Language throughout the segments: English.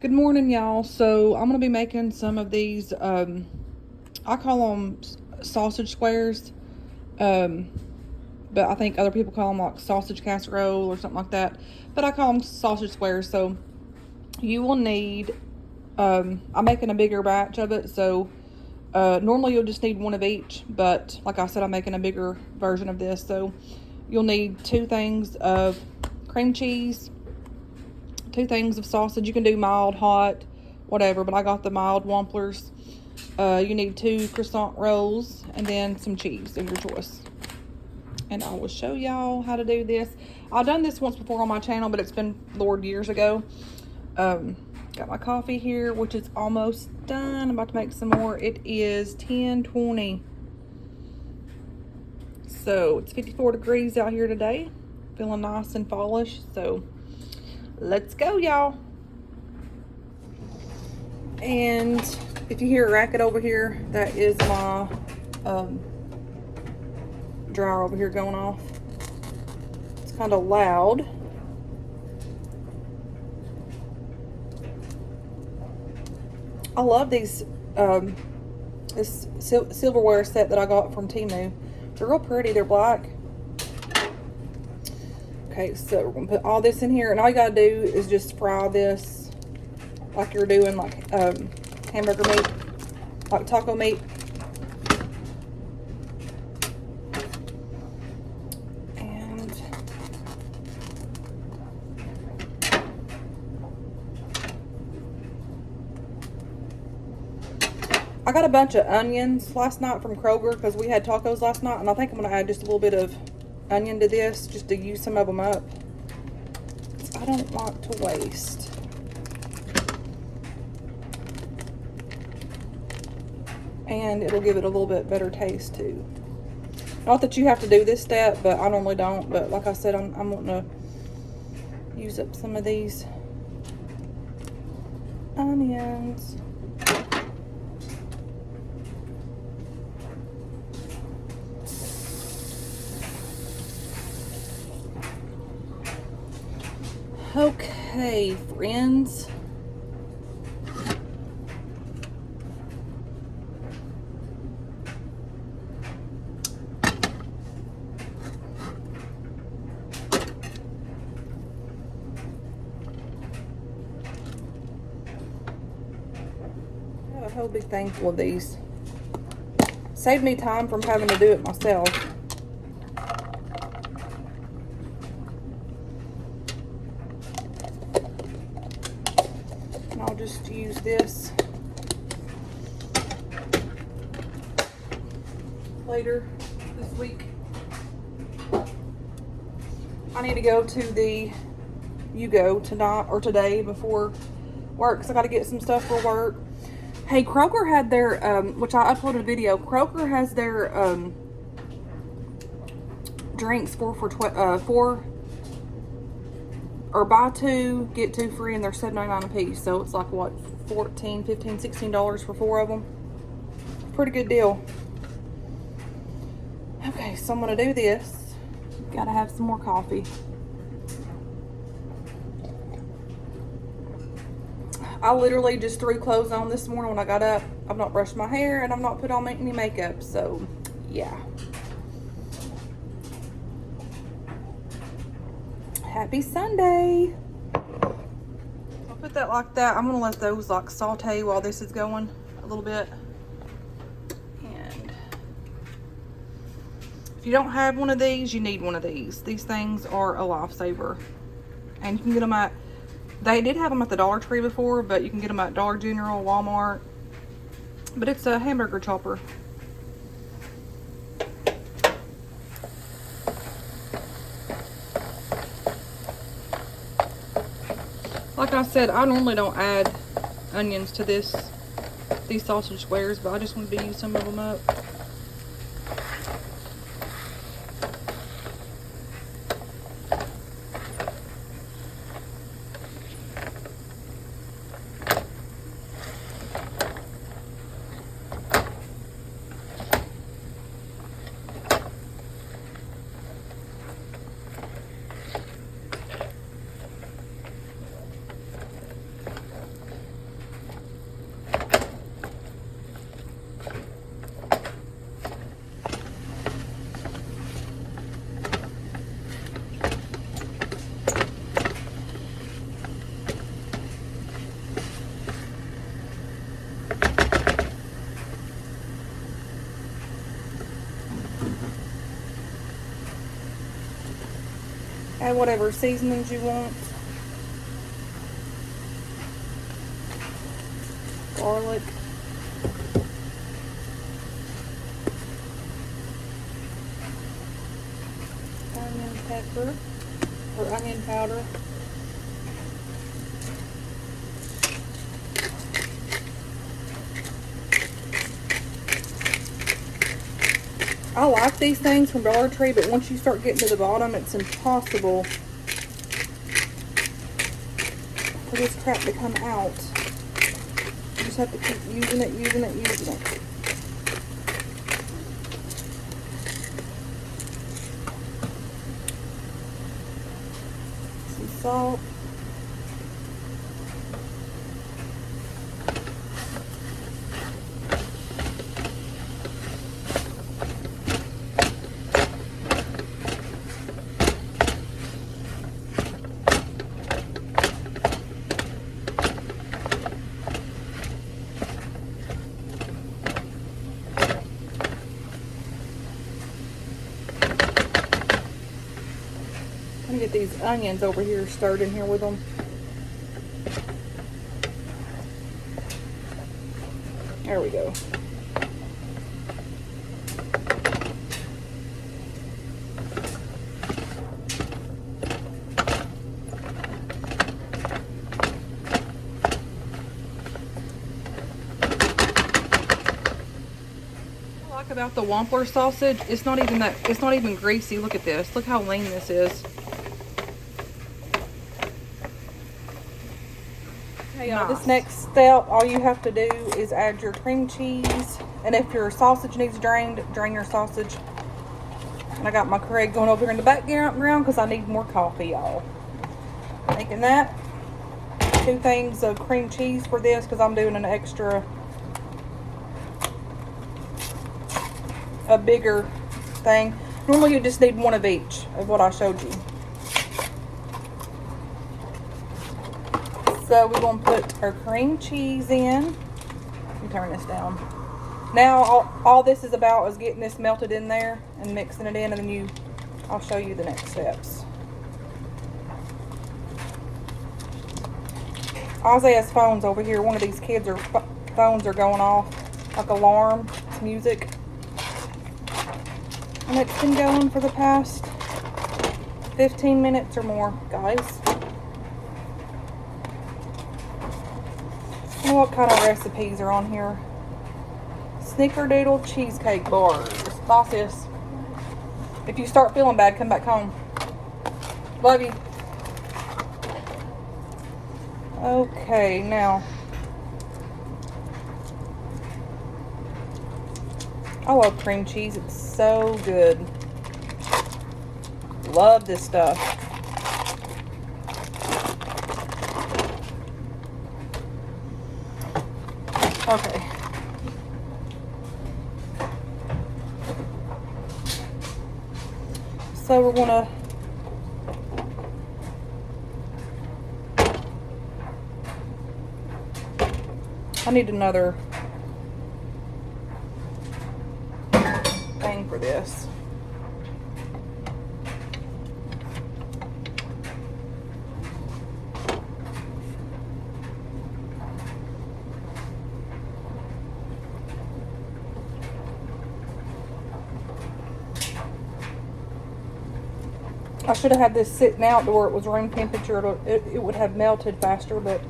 Good morning, y'all. So I'm gonna be making some of these. I call them sausage squares, but I think other people call them like sausage casserole or something like that. But I call them sausage squares. So you will need. I'm making a bigger batch of it, so normally you'll just need one of each. But like I said, I'm making a bigger version of this, so you'll need 2 things of cream cheese, 2 things of sausage. You can do mild, hot, whatever, but I got the mild Wamplers. You need 2 croissant rolls and then some cheese of your choice. And I will show y'all how to do this. I've done this once before on my channel, but it's been, Lord, years ago. Got my coffee here, which is almost done. I'm about to make some more. It is 10:20. So it's 54 degrees out here today. Feeling nice and fallish. So let's go, y'all. And if you hear a racket over here, that is my dryer over here going off. It's kind of loud. I love these this silverware set that I got from Temu. They're real pretty. They're black. Okay, so we're gonna put all this in here, and all you gotta do is just fry this like you're doing like hamburger meat, like taco meat. And I got a bunch of onions last night from Kroger because we had tacos last night, and I think I'm gonna add just a little bit of onion to this just to use some of them up. I don't want to waste. And it'll give it a little bit better taste too. Not that you have to do this step, but I normally don't. But like I said, I'm wanting to use up some of these onions. Okay, friends. I have a whole big thing full of these. Saved me time from having to do it myself. And I'll just use this later this week. I need to go to the Yugo tonight or today before work because I got to get some stuff for work. Hey, Kroger had their, which I uploaded a video. Kroger has their drinks for or buy 2 get 2 free, and they're $7.99 a piece. So it's like what, $14, $15, $16 for 4 of them. Pretty good deal. Okay, so I'm gonna do this. Gotta have some more coffee. I literally just threw clothes on this morning when I got up. I've not brushed my hair and I've not put on any makeup, so yeah. Happy Sunday. I'll put that like that. I'm gonna let those like saute while this is going a little bit. And if you don't have one of these, you need one of these. These things are a lifesaver. And you can get them at, they did have them at the Dollar Tree before, but you can get them at Dollar General, Walmart. But it's a hamburger chopper. Like I said, I normally don't add onions to these sausage squares, but I just wanted to use some of them up. Add whatever seasonings you want. Garlic. Onion pepper or onion powder. I like these things from Dollar Tree, but once you start getting to the bottom, it's impossible for this crap to come out. You just have to keep using it, using it, using it. Some salt. I'm gonna get these onions over here stirred in here with them. There we go. What I like about the Wampler sausage, it's not even greasy. Look at this. Look how lean this is. Okay, y'all, this next step, all you have to do is add your cream cheese. And if your sausage needs drained, drain your sausage. And I got my Keurig going over here in the background because I need more coffee, y'all. Making that. 2 things of cream cheese for this because I'm doing an extra, a bigger thing. Normally you just need 1 of each of what I showed you. So we're going to put our cream cheese in. Let me turn this down. Now all this is about is getting this melted in there and mixing it in, and then I'll show you the next steps. Isaiah's phone's over here. One of these kids' phones are going off like alarm music. And it's been going for the past 15 minutes or more, guys. I don't know what kind of recipes are on here. Snickerdoodle cheesecake bars. That's this. If you start feeling bad, come back home. Love you. Okay, now. I love cream cheese. It's so good. Love this stuff. Okay. So we're gonna I need another thing for this. I should have had this sitting out to where it was room temperature. It would have melted faster, but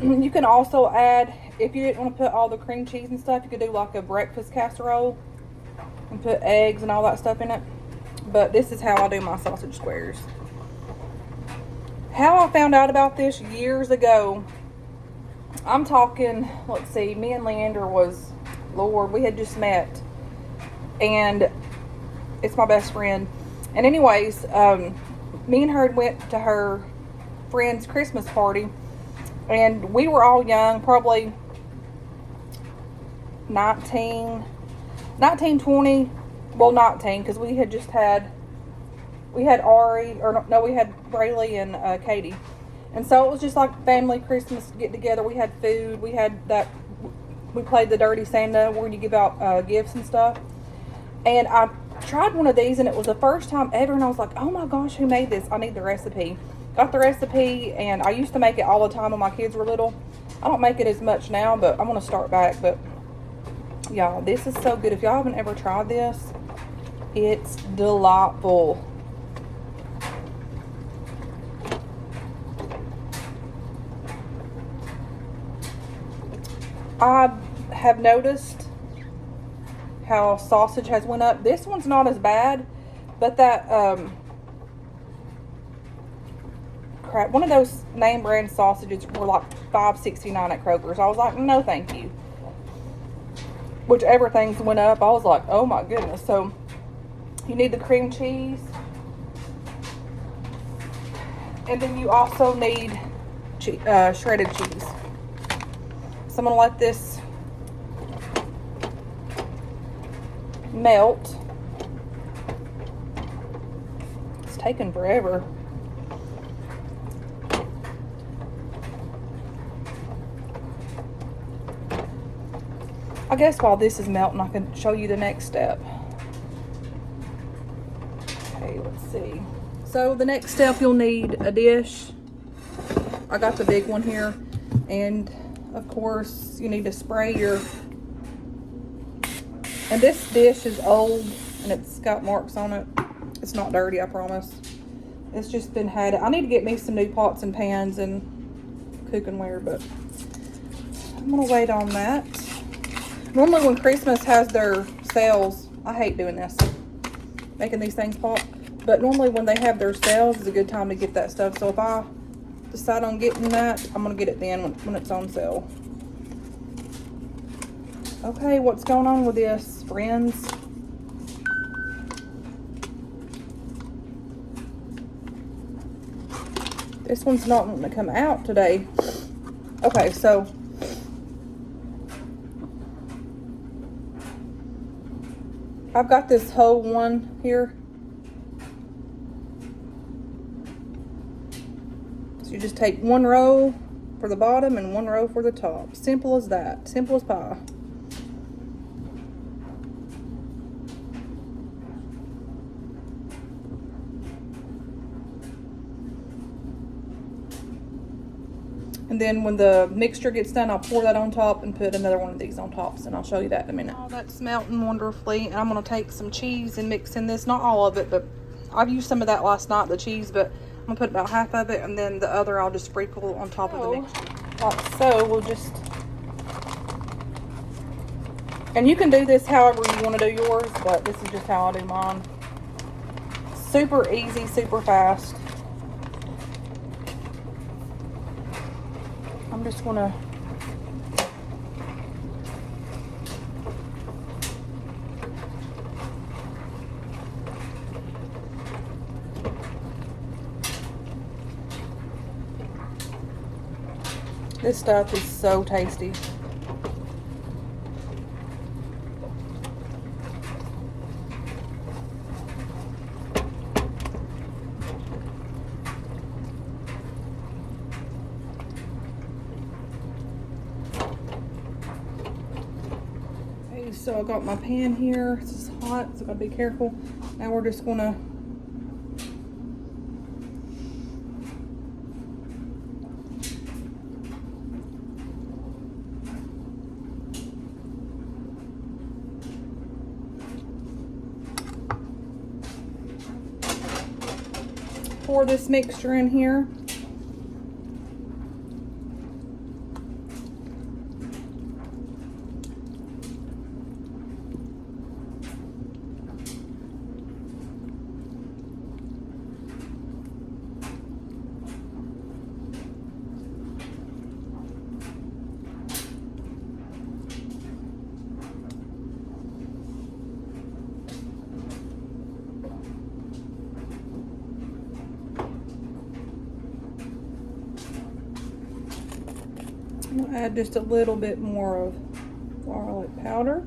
you can also add, if you didn't want to put all the cream cheese and stuff, you could do like a breakfast casserole and put eggs and all that stuff in it. But this is how I do my sausage squares. How I found out about this years ago, I'm talking, let's see, me and Leander was, Lord, we had just met. And it's my best friend. And anyways, me and her went to her friend's Christmas party. And we were all young, probably 19, 20, well 19, because we had just had, we had Ari, or no, we had Braylee and Katie. And so it was just like family Christmas get together. We had food, we had that, we played the Dirty Santa where you give out gifts and stuff. And I tried one of these and it was the first time ever, and I was like, oh my gosh, who made this? I need the recipe. Got the recipe, and I used to make it all the time when my kids were little. I don't make it as much now, but I'm going to start back. But y'all, this is so good. If y'all haven't ever tried this, it's delightful. I have noticed how sausage has went up. This one's not as bad, but that crap, one of those name brand sausages were like $5.69 at Kroger's. I was like, no thank you. Whichever things went up, I was like, oh my goodness. So you need the cream cheese, and then you also need shredded cheese. So I'm gonna let this melt. It's taking forever. I guess while this is melting, I can show you the next step. Okay, let's see. So the next step, you'll need a dish. I got the big one here. And of course, you need to spray your... And this dish is old and it's got marks on it. It's not dirty, I promise. It's just been had. I need to get me some new pots and pans and cookware, but I'm gonna wait on that. Normally when Christmas has their sales, I hate doing this, making these things pop. But normally when they have their sales is a good time to get that stuff. So if I decide on getting that, I'm gonna get it then when it's on sale. Okay, what's going on with this, friends? This one's not wanting to come out today. Okay, so I've got this whole one here. So you just take one row for the bottom and one row for the top. Simple as that. Simple as pie. And then when the mixture gets done, I'll pour that on top and put another one of these on top. And I'll show you that in a minute. All that's melting wonderfully. And I'm going to take some cheese and mix in this. Not all of it, but I've used some of that last night, the cheese. But I'm going to put about half of it. And then the other I'll just sprinkle on top of the mixture. Like so, we'll just... And you can do this however you want to do yours. But this is just how I do mine. Super easy, super fast. I'm just gonna this stuff is so tasty. So I got my pan here. This is hot, so I gotta be careful. Now we're just gonna pour this mixture in here. I'm gonna add just a little bit more of garlic powder.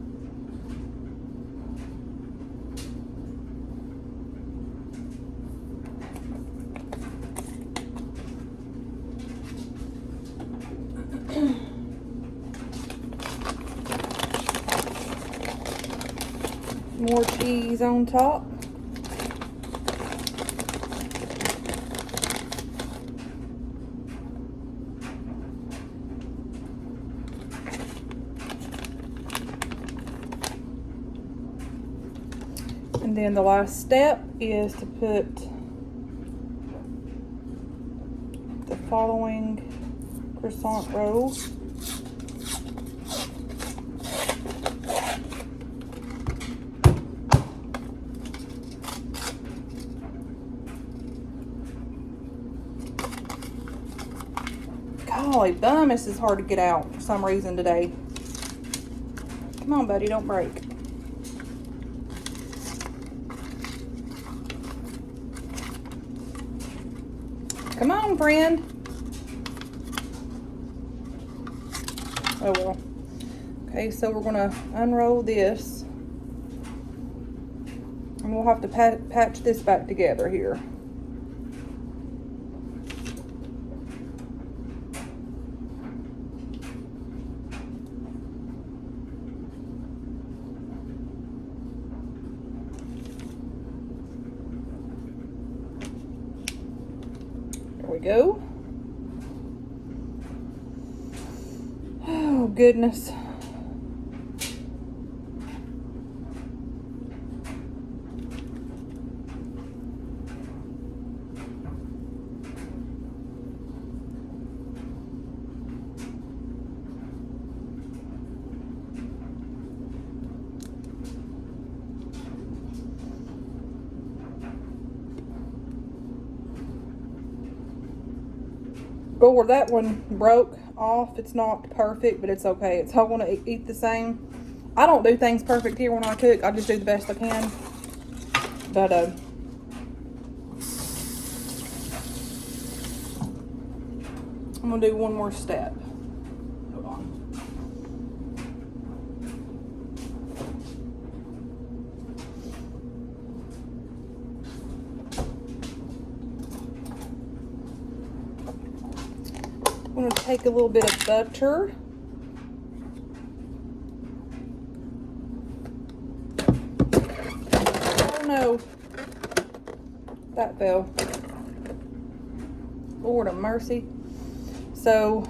more cheese on top. And then the last step is to put the following croissant rolls. Golly bum, this is hard to get out for some reason today. Come on, buddy, don't break. Come on, friend. Oh, well. Okay, so we're going to unroll this. And we'll have to patch this back together here. There we go. Oh, goodness. Or that one broke off. It's not perfect, but it's okay. It's all going to eat the same. I don't do things perfect here when I cook. I just do the best I can. But I'm going to do one more step. Hold on. I'm going to take a little bit of butter. Oh no, that fell. Lord of mercy. So,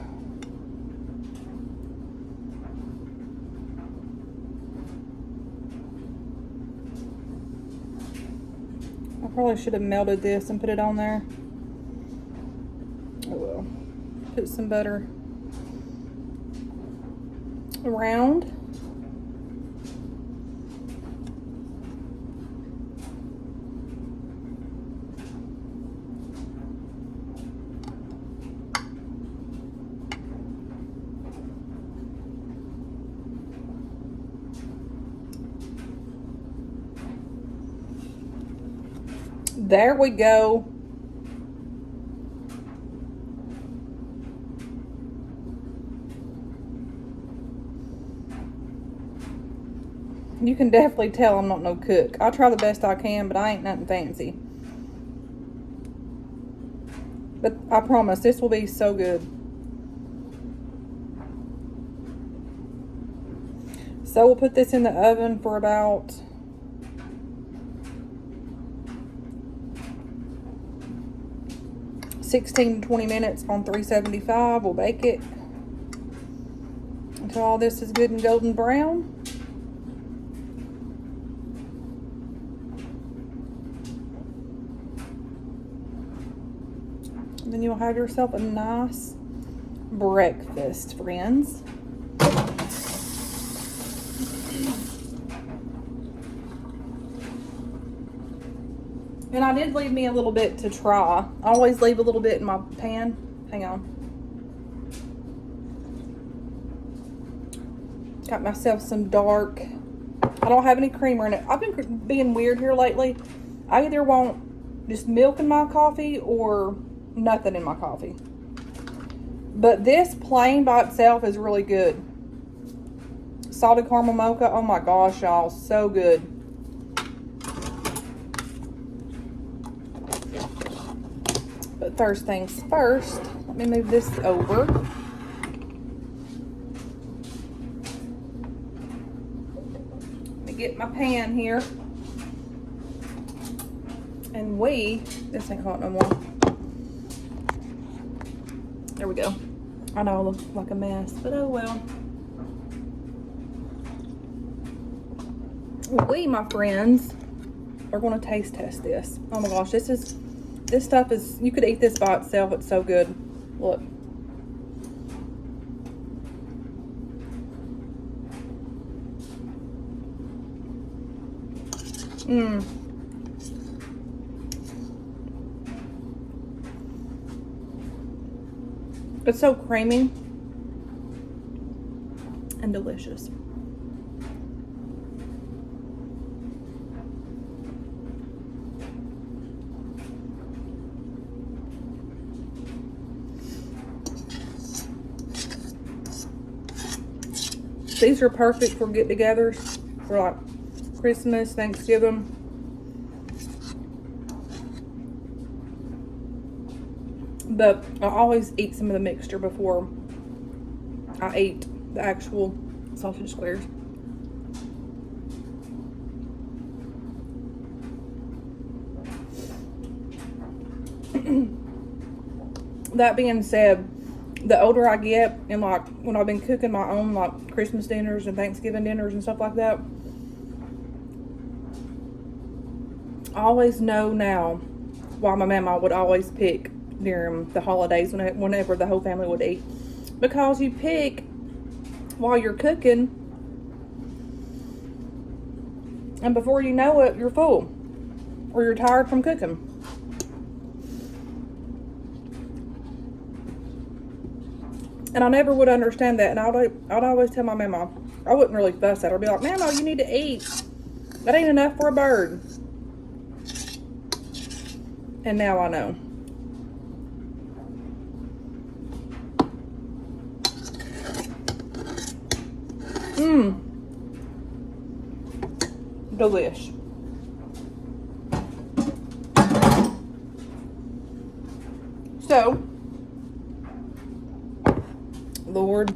I probably should have melted this and put it on there. Oh well. Put some butter around. There we go. You can definitely tell I'm not no cook. I try the best I can, but I ain't nothing fancy. But I promise, this will be so good. So we'll put this in the oven for about 16 to 20 minutes on 375. We'll bake it until all this is good and golden brown. And then you'll have yourself a nice breakfast, friends. And I did leave me a little bit to try. I always leave a little bit in my pan. Hang on. Got myself some dark. I don't have any creamer in it. I've been being weird here lately. I either want just milk in my coffee or nothing in my coffee. But this plain by itself is really good. Salted caramel mocha. Oh my gosh, y'all. So good. But first things first, let me move this over. Let me get my pan here. And this ain't hot no more. There we go. I know I look like a mess, but oh well. We, my friends, are gonna taste test this. Oh my gosh, this stuff is, you could eat this by itself. It's so good. Look. It's so creamy and delicious. These are perfect for get-togethers, for like Christmas, Thanksgiving. But I always eat some of the mixture before I eat the actual sausage squares. That being said, the older I get, and like when I've been cooking my own like Christmas dinners and Thanksgiving dinners and stuff like that, I always know now why my mama would always pick during the holidays whenever the whole family would eat. Because you pick while you're cooking, and before you know it, you're full or you're tired from cooking. And I never would understand that. And I'd always tell my mama, I wouldn't really fuss at her. I'd be like, Mama, you need to eat. That ain't enough for a bird. And now I know. Delish. So, Lord,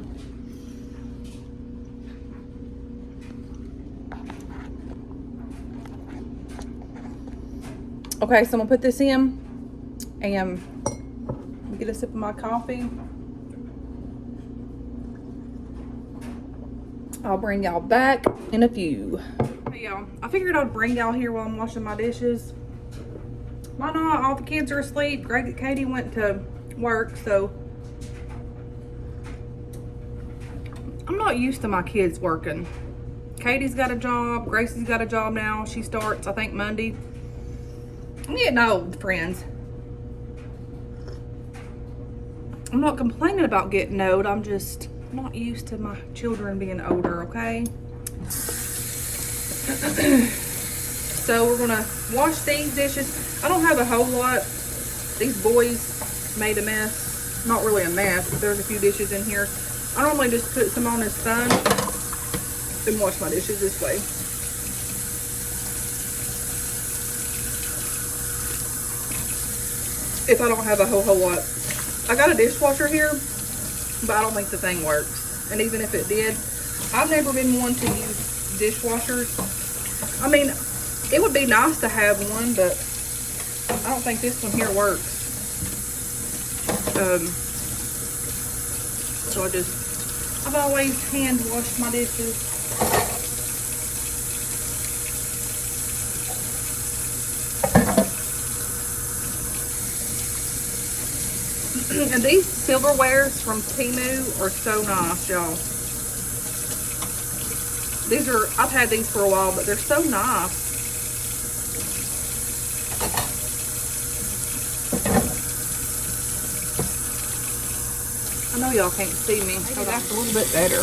okay, so I'm gonna put this in and get a sip of my coffee. I'll bring y'all back in a few. Hey y'all, I figured I'd bring y'all here while I'm washing my dishes. Why not? All the kids are asleep. Katie went to work, so I'm not used to my kids working. Katie's got a job. Gracie's got a job now. She starts, I think, Monday. I'm getting old, friends. I'm not complaining about getting old. I'm just not used to my children being older, okay? So we're gonna wash these dishes. I don't have a whole lot. These boys made a mess. Not really a mess, but there's a few dishes in here. I normally just put some on this sponge and wash my dishes this way. If I don't have a whole lot. I got a dishwasher here, but I don't think the thing works. And even if it did, I've never been one to use dishwashers. I mean, it would be nice to have one, but I don't think this one here works. So I've always hand washed my dishes. And these silverwares from Temu are so nice, y'all. I've had these for a while, but they're so nice. I know y'all can't see me. Maybe that's a little bit better.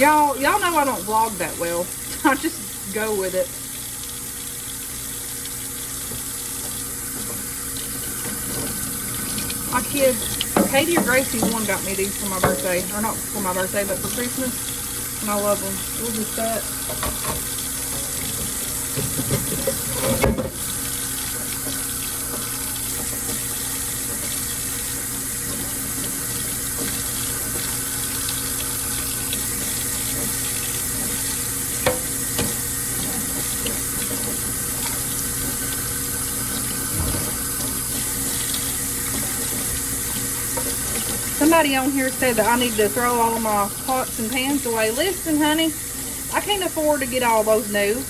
Y'all know I don't vlog that well. I just go with it. My kids, Katie or Gracie, one got me these for my birthday. Or not for my birthday, but for Christmas. And I love them. We'll just that. Somebody on here said that I need to throw all my pots and pans away. Listen, honey, I can't afford to get all those new.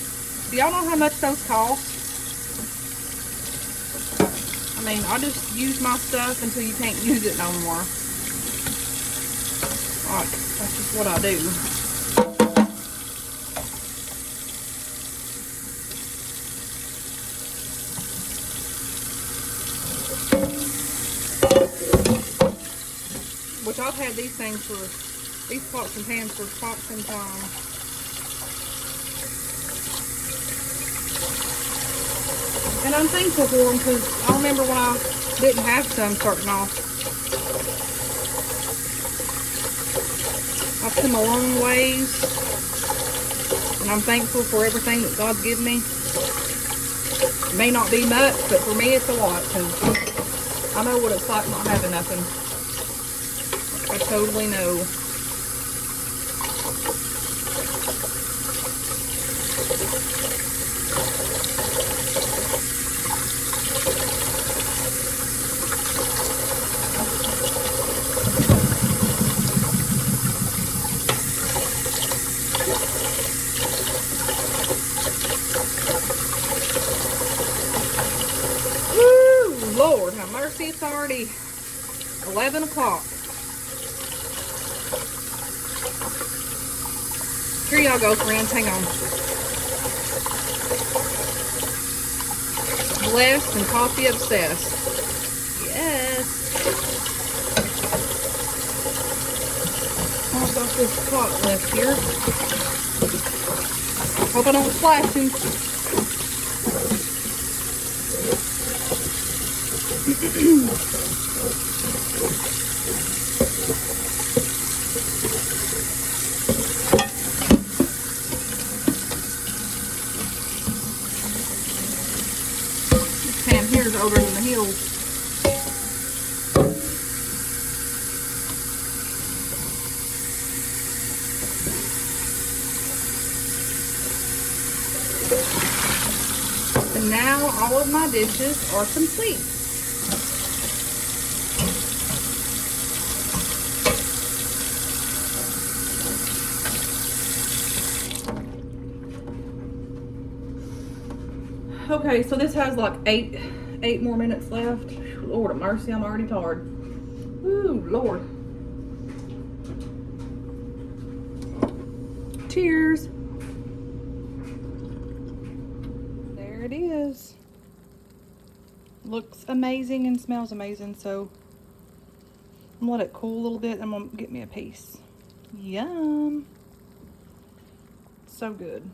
Do y'all know how much those cost? I mean, I just use my stuff until you can't use it no more. Like, that's just what I do. Which I've had these things for, these pots and pans for quite some time. And I'm thankful for them because I remember when I didn't have some starting off. I've come a long ways. And I'm thankful for everything that God's given me. It may not be much, but for me it's a lot because I know what it's like not having nothing. I totally know. Woo! Lord have mercy, it's already 11 o'clock. Here y'all go, friends. Hang on. Blessed and coffee obsessed. Yes. I've got this pot left here. Hope I don't splash him. This pan here's older than the hills. And now all of my dishes are complete. Okay, so this has like eight more minutes left. Lord of mercy, I'm already tired. Ooh, Lord. Cheers. There it is. Looks amazing and smells amazing, so I'm gonna let it cool a little bit and I'm gonna get me a piece. Yum. So good.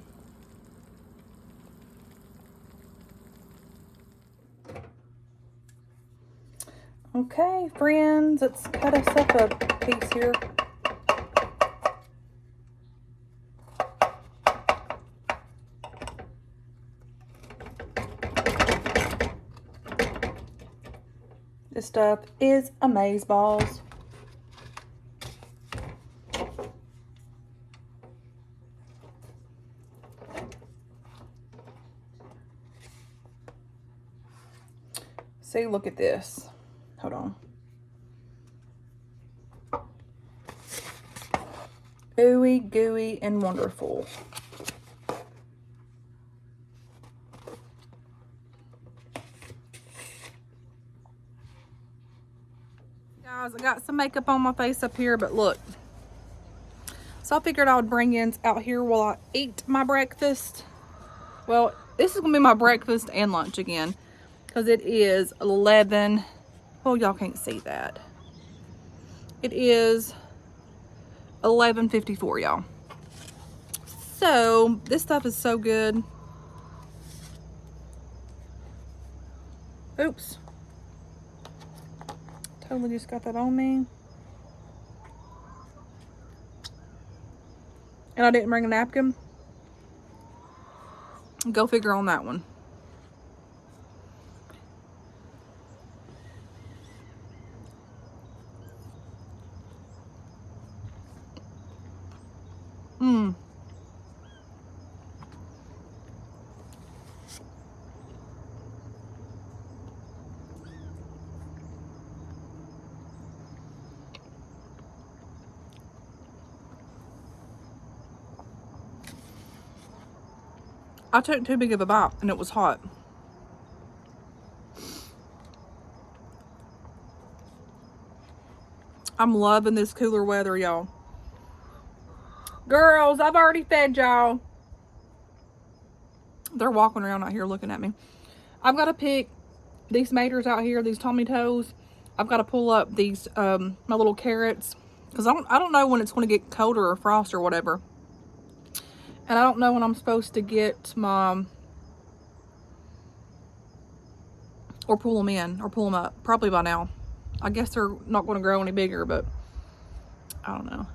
Okay, friends, let's cut us up a piece here. This stuff is amazeballs. See, look at this. Hold on. Ooey gooey and wonderful. Guys, I got some makeup on my face up here, but look. So I figured I would bring in out here while I eat my breakfast. Well, this is gonna be my breakfast and lunch again, because it is 11. Oh, y'all can't see that. It is 11:54, y'all. So this stuff is so good. Oops. Totally just got that on me. And I didn't bring a napkin. Go figure on that one. Mmm. I took too big of a bite and it was hot. I'm loving this cooler weather, y'all. Girls, I've already fed y'all. They're walking around out here looking at me. I've got to pick these maters out here, these Tommy Toes. I've got to pull up these, my little carrots. Because I don't know when it's going to get colder or frost or whatever. And I don't know when I'm supposed to get my, or pull them in, or pull them up. Probably by now. I guess they're not going to grow any bigger, but I don't know.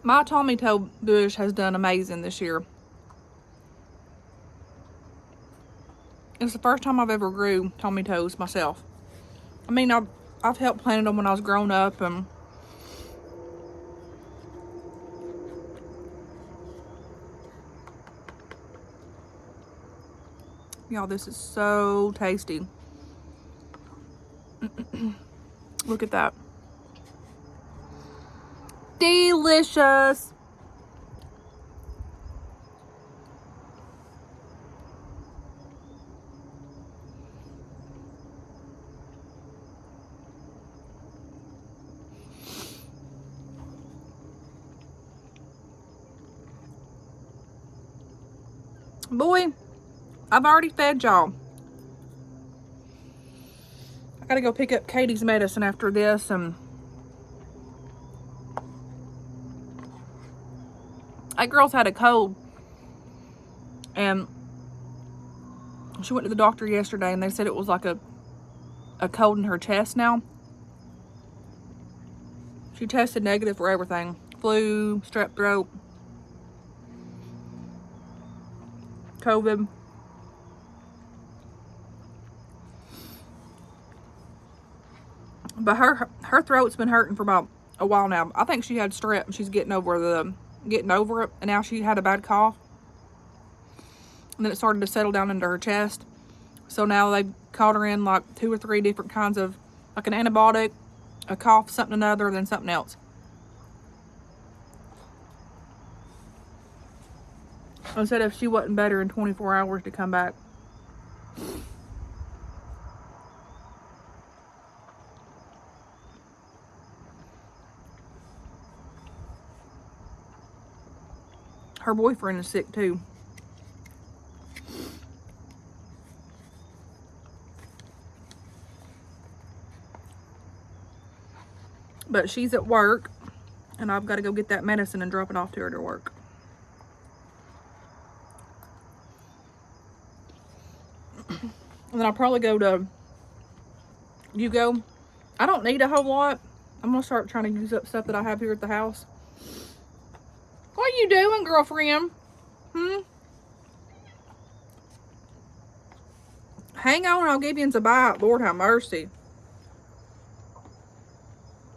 My Tommy Toe bush has done amazing this year. It's the first time I've ever grew Tommy Toes myself. I mean, I've helped plant them when I was growing up, and y'all, this is so tasty. Look at that. Delicious. Boy, I've already fed y'all. I gotta go pick up Katie's medicine after this, and that girl's had a cold, and she went to the doctor yesterday, and they said it was like a cold in her chest now. She tested negative for everything. Flu, strep throat, COVID. But her throat's been hurting for about a while now. I think she had strep, and she's getting over it, and now she had a bad cough. And then it started to settle down into her chest. So now they've called her in like 2 or 3 different kinds of, like an antibiotic, a cough, something another, then something else. I said if she wasn't better in 24 hours to come back. Her boyfriend is sick too. But she's at work, and I've got to go get that medicine and drop it off to her to work. And then I'll probably go to Yugo. I don't need a whole lot. I'm going to start trying to use up stuff that I have here at the house. What are you doing, girlfriend? Hang on, I'll give you a bite. Lord have mercy.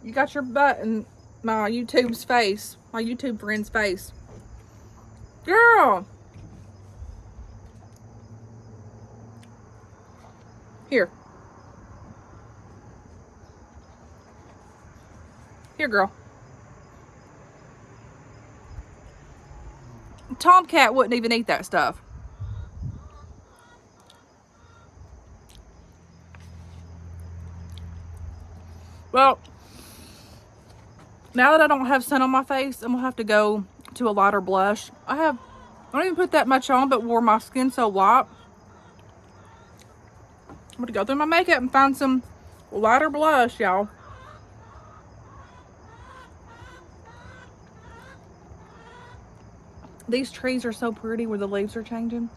You got your butt in my YouTube's face. My YouTube friend's face. Girl. Here. Here, girl. Tomcat wouldn't even eat that stuff. Well, now that I don't have sun on my face, I'm gonna have to go to a lighter blush. I don't even put that much on, but wore my skin so light. I'm gonna go through my makeup and find some lighter blush, y'all. These trees are so pretty where the leaves are changing.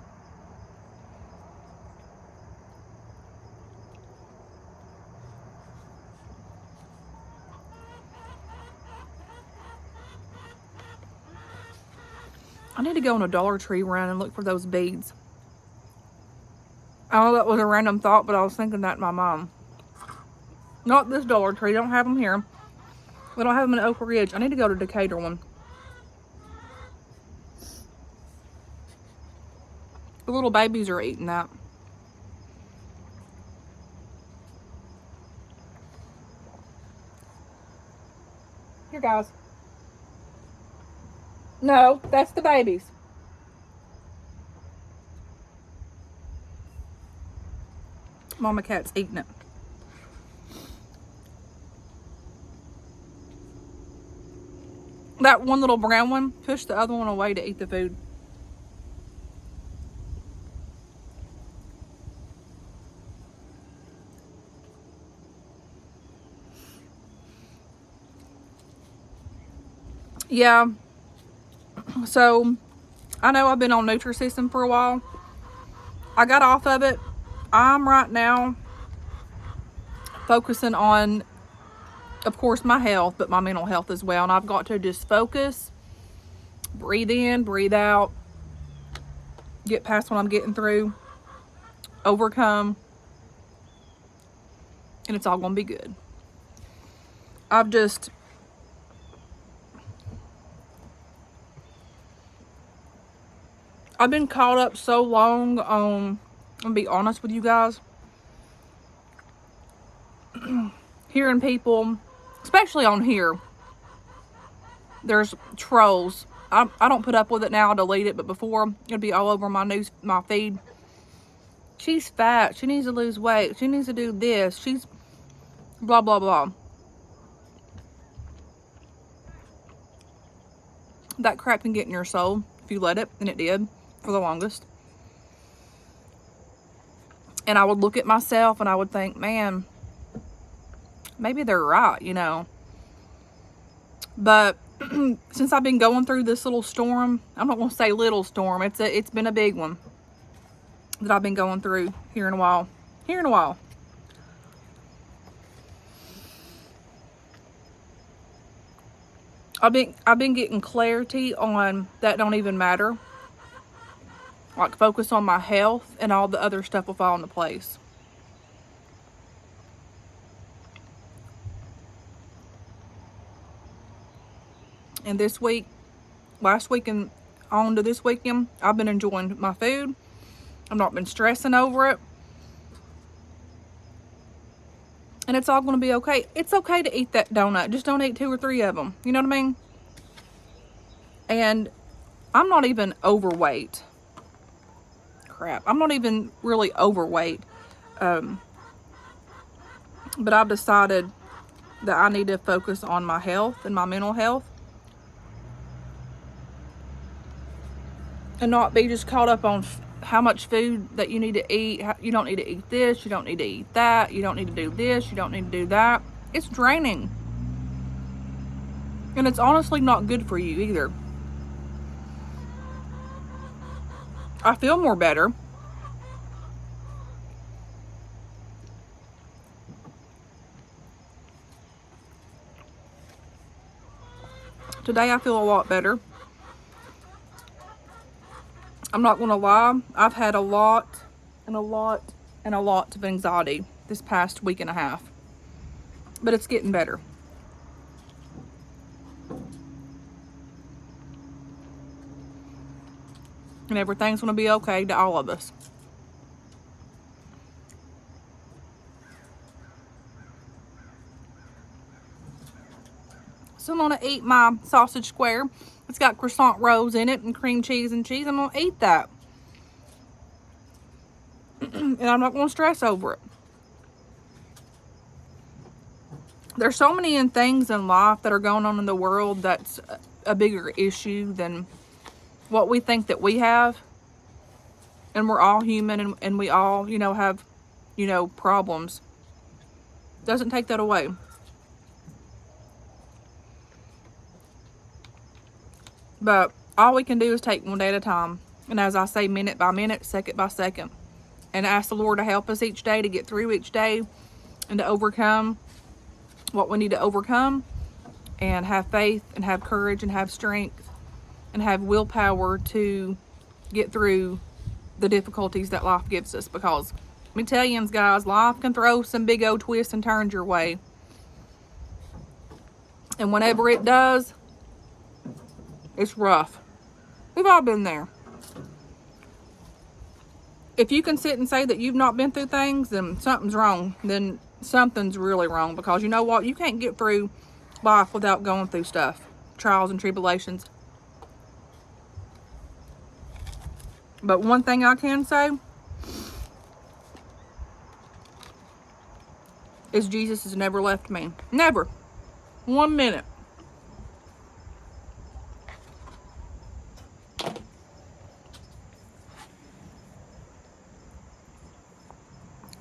I need to go on a Dollar Tree run and look for those beads. I know that was a random thought, but I was thinking that in my mind. Not this Dollar Tree. Don't have them here. We don't have them in Oak Ridge. I need to go to Decatur one. The little babies are eating that. Here, guys. No, that's the babies. Mama cat's eating it. That one little brown one pushed the other one away to eat the food. Yeah. So, I know I've been on Nutrisystem for a while. I got off of it. I'm right now focusing on, of course, my health, but my mental health as well. And I've got to just focus, breathe in, breathe out, get past what I'm getting through, overcome, and it's all going to be good. I've been caught up so long on, I'm gonna be honest with you guys, hearing people, especially on here, there's trolls. I don't put up with it now, I delete it, but before, it'd be all over my feed. She's fat, she needs to lose weight, she needs to do this, she's blah, blah, blah. That crap can get in your soul if you let it, and it did for the longest. And I would look at myself and I would think, man, maybe they're right, you know. But since I've been going through this little storm, I'm not going to say little storm, it's been a big one that I've been going through here in a while. I've been getting clarity on that don't even matter. Like, focus on my health and all the other stuff will fall into place. And this week, last week and on to this weekend, I've been enjoying my food. I've not been stressing over it. And it's all going to be okay. It's okay to eat that donut. Just don't eat 2 or 3 of them. You know what I mean? And I'm not even overweight. Crap. I'm not even really overweight. But I've decided that I need to focus on my health and my mental health. And not be just caught up on how much food that you need to eat. You don't need to eat this. You don't need to eat that. You don't need to do this. You don't need to do that. It's draining. And it's honestly not good for you either. I feel more better. Today I feel a lot better. I'm not going to lie. I've had a lot of anxiety this past week and a half. But it's getting better. And everything's going to be okay to all of us. So I'm going to eat my sausage square. It's got croissant rolls in it and cream cheese and cheese. I'm going to eat that. And I'm not going to stress over it. There's so many things in life that are going on in the world that's a bigger issue than what we think that we have. And we're all human and we all, have, problems. Doesn't take that away. But all we can do is take one day at a time. And as I say, minute by minute, second by second. And ask the Lord to help us each day, to get through each day, and to overcome what we need to overcome. And have faith, and have courage, and have strength, and have willpower to get through the difficulties that life gives us. Because, let me tell you, guys, life can throw some big old twists and turns your way. And whenever it does, it's rough. We've all been there. If you can sit and say that you've not been through things, then something's wrong. Then something's really wrong. Because you know what? You can't get through life without going through stuff, trials and tribulations. But one thing I can say is Jesus has never left me. Never. 1 minute.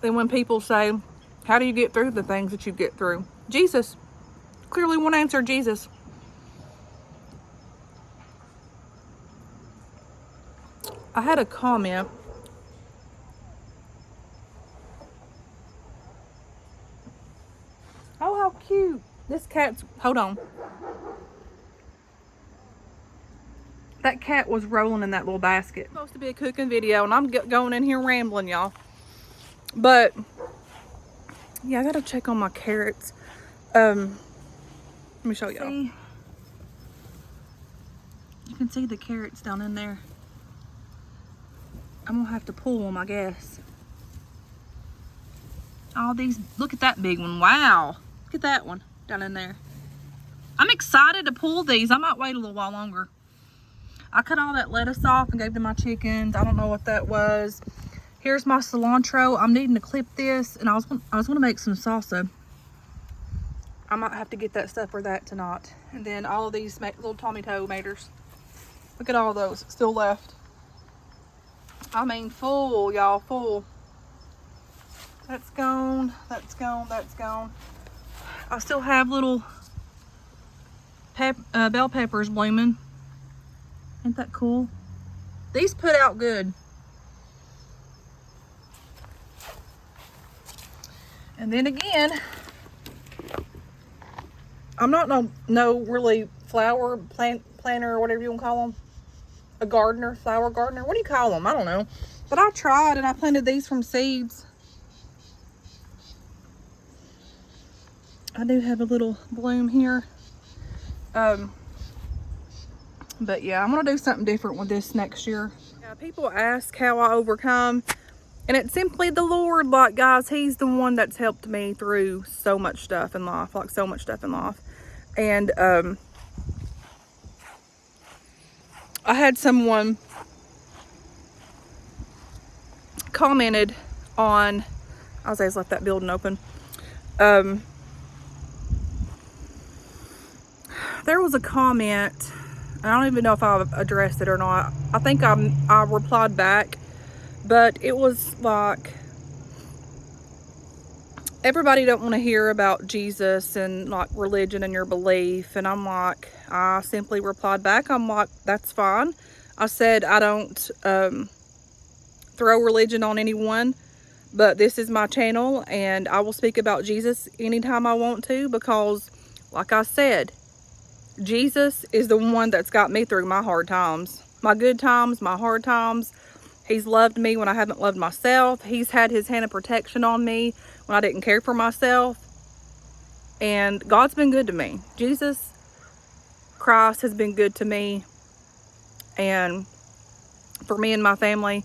Then when people say, how do you get through the things that you get through? Jesus. Clearly one answer, Jesus. I had a comment. Oh, how cute. This cat's, hold on. That cat was rolling in that little basket. It's supposed to be a cooking video, and I'm going in here rambling, y'all. But, yeah, I gotta check on my carrots. Let me show y'all. You can see the carrots down in there. I'm gonna have to pull them, I guess. All these, look at that big one. Wow. Look at that one down in there. I'm excited to pull these. I might wait a little while longer. I cut all that lettuce off and gave to my chickens. I don't know what that was. Here's my cilantro. I'm needing to clip this, and I was gonna make some salsa. I might have to get that stuff for that tonight. And then all of these little tomatoes. Look at all those still left. I mean, full, y'all, full. That's gone. That's gone. That's gone. I still have little bell peppers blooming. Ain't that cool? These put out good. And then again, I'm not no really flower planter or whatever you want to call them. A gardener, flower gardener. What do you call them? I don't know. But I tried, and I planted these from seeds. I do have a little bloom here. But yeah, I'm gonna do something different with this next year. Yeah, people ask how I overcome, and it's simply the Lord. Like, guys, he's the one that's helped me through so much stuff in life, like so much stuff in life. And I had someone commented on, Isaiah's left that building open. There was a comment, I don't even know if I addressed it or not. I think I replied back, but it was like, everybody don't want to hear about Jesus and like religion and your belief. And I'm like, I simply replied back. I'm like, that's fine. I said, I don't throw religion on anyone, but this is my channel, and I will speak about Jesus anytime I want to, because like I said, Jesus is the one that's got me through my hard times, my good times, my hard times. He's loved me when I haven't loved myself. He's had his hand of protection on me when I didn't care for myself. And God's been good to me. Jesus Christ has been good to me and for me and my family.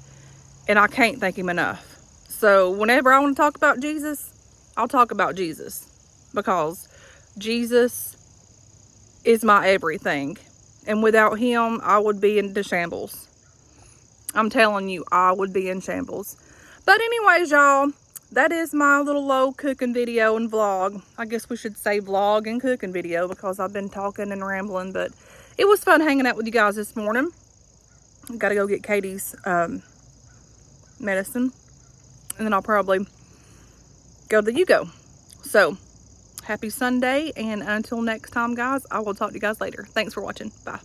And I can't thank him enough. So whenever I want to talk about Jesus, I'll talk about Jesus, because Jesus is my everything. And without him, I would be in shambles. I'm telling you, I would be in shambles. But anyways, y'all, that is my little low cooking video and vlog. I guess we should say vlog and cooking video, because I've been talking and rambling. But it was fun hanging out with you guys this morning. Got to go get Katie's medicine. And then I'll probably go to the Yugo. So, happy Sunday. And until next time, guys, I will talk to you guys later. Thanks for watching. Bye.